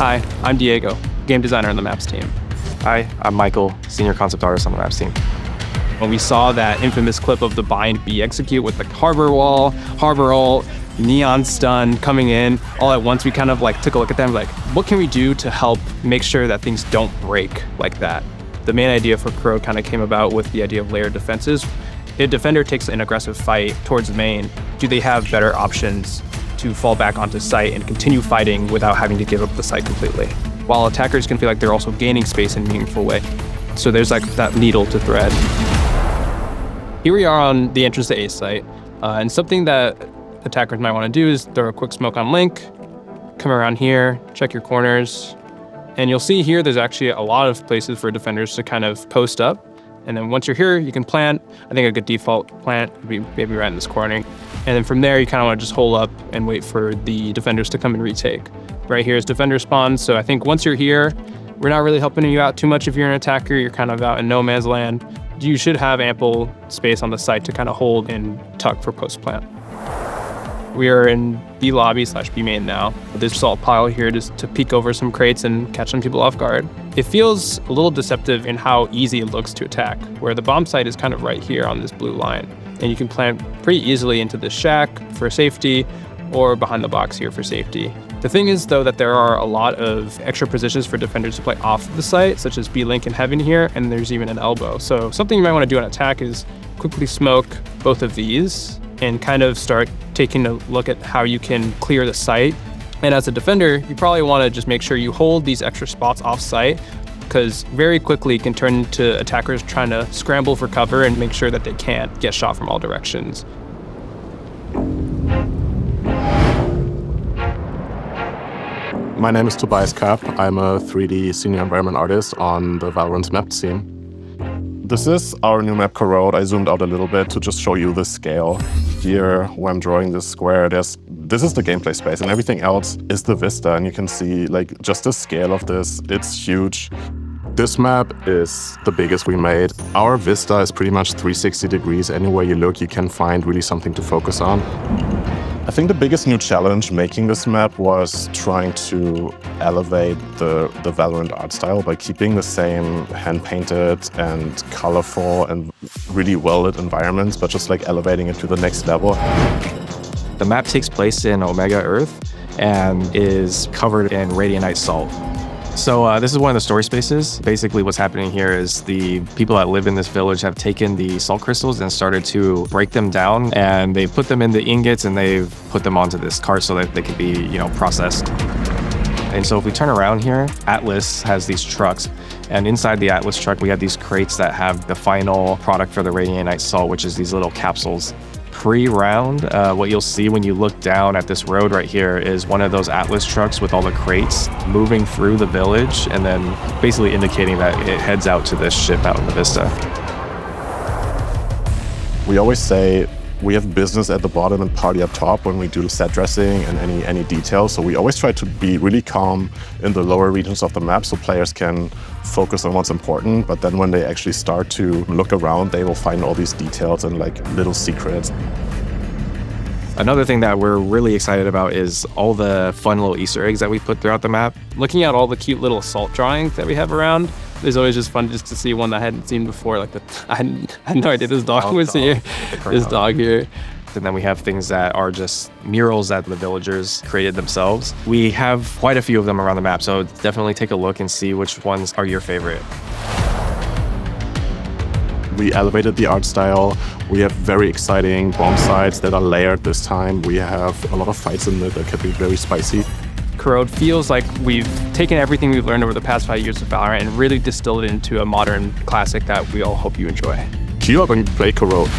Hi, I'm Diego, game designer on the Maps team. Hi, I'm Michael, senior concept artist on the Maps team. When we saw that infamous clip of the bind be execute with the harbor wall, harbor ult, neon stun coming in all at once, we kind of took a look at them what can we do to help make sure that things don't break like that? The main idea for Koepp kind of came about with the idea of layered defenses. If a defender takes an aggressive fight towards the main, do they have better options to fall back onto site and continue fighting without having to give up the site completely? While attackers can feel like they're also gaining space in a meaningful way. So there's that needle to thread. Here we are on the entrance to A site, and something that attackers might want to do is throw a quick smoke on Link, come around here, check your corners, and you'll see here there's actually a lot of places for defenders to kind of post up. And then once you're here, you can plant. I think a good default plant would be maybe right in this corner. And then from there, you kind of want to just hold up and wait for the defenders to come and retake. Right here is defender spawn. So I think once you're here, we're not really helping you out too much if you're an attacker. You're kind of out in no man's land. You should have ample space on the site to kind of hold and tuck for post plant. We are in B lobby / B main now. There's salt pile here just to peek over some crates and catch some people off guard. It feels a little deceptive in how easy it looks to attack, where the bomb site is kind of right here on this blue line. And you can plant pretty easily into this shack for safety or behind the box here for safety. The thing is, though, that there are a lot of extra positions for defenders to play off of the site, such as B-Link and Heaven here, and there's even an elbow. So something you might want to do on attack is quickly smoke both of these and kind of start taking a look at how you can clear the site. And as a defender, you probably want to just make sure you hold these extra spots off site, because very quickly it can turn into attackers trying to scramble for cover and make sure that they can't get shot from all directions. My name is Tobias Koepp. I'm a 3D senior environment artist on the Valorant map team. This is our new map, Koepp. I zoomed out a little bit to just show you the scale. Here, when I'm drawing this square, this is the gameplay space, and everything else is the vista. And you can see just the scale of this, it's huge. This map is the biggest we made. Our vista is pretty much 360 degrees. Anywhere you look, you can find really something to focus on. I think the biggest new challenge making this map was trying to elevate the Valorant art style by keeping the same hand-painted and colorful and really well-lit environments, but just elevating it to the next level. The map takes place in Omega Earth and is covered in Radianite salt. So this is one of the story spaces. Basically what's happening here is the people that live in this village have taken the salt crystals and started to break them down, and they put them in the ingots and they've put them onto this cart so that they can be, processed. And so if we turn around here, Atlas has these trucks, and inside the Atlas truck we have these crates that have the final product for the Radianite salt, which is these little capsules. Pre-round, what you'll see when you look down at this road right here is one of those Atlas trucks with all the crates moving through the village and then basically indicating that it heads out to this ship out in the vista. We always say we have business at the bottom and party up top when we do set dressing and any details. So we always try to be really calm in the lower regions of the map so players can focus on what's important. But then when they actually start to look around, they will find all these details and little secrets. Another thing that we're really excited about is all the fun little Easter eggs that we put throughout the map. Looking at all the cute little salt drawings that we have around, it's always just fun just to see one that I hadn't seen before. I had no idea this dog was here. This dog here. And then we have things that are just murals that the villagers created themselves. We have quite a few of them around the map, so definitely take a look and see which ones are your favorite. We elevated the art style. We have very exciting bomb sites that are layered this time. We have a lot of fights in it that can be very spicy. Koepp feels like we've taken everything we've learned over the past 5 years of Valorant and really distilled it into a modern classic that we all hope you enjoy. Queue up and play Koepp.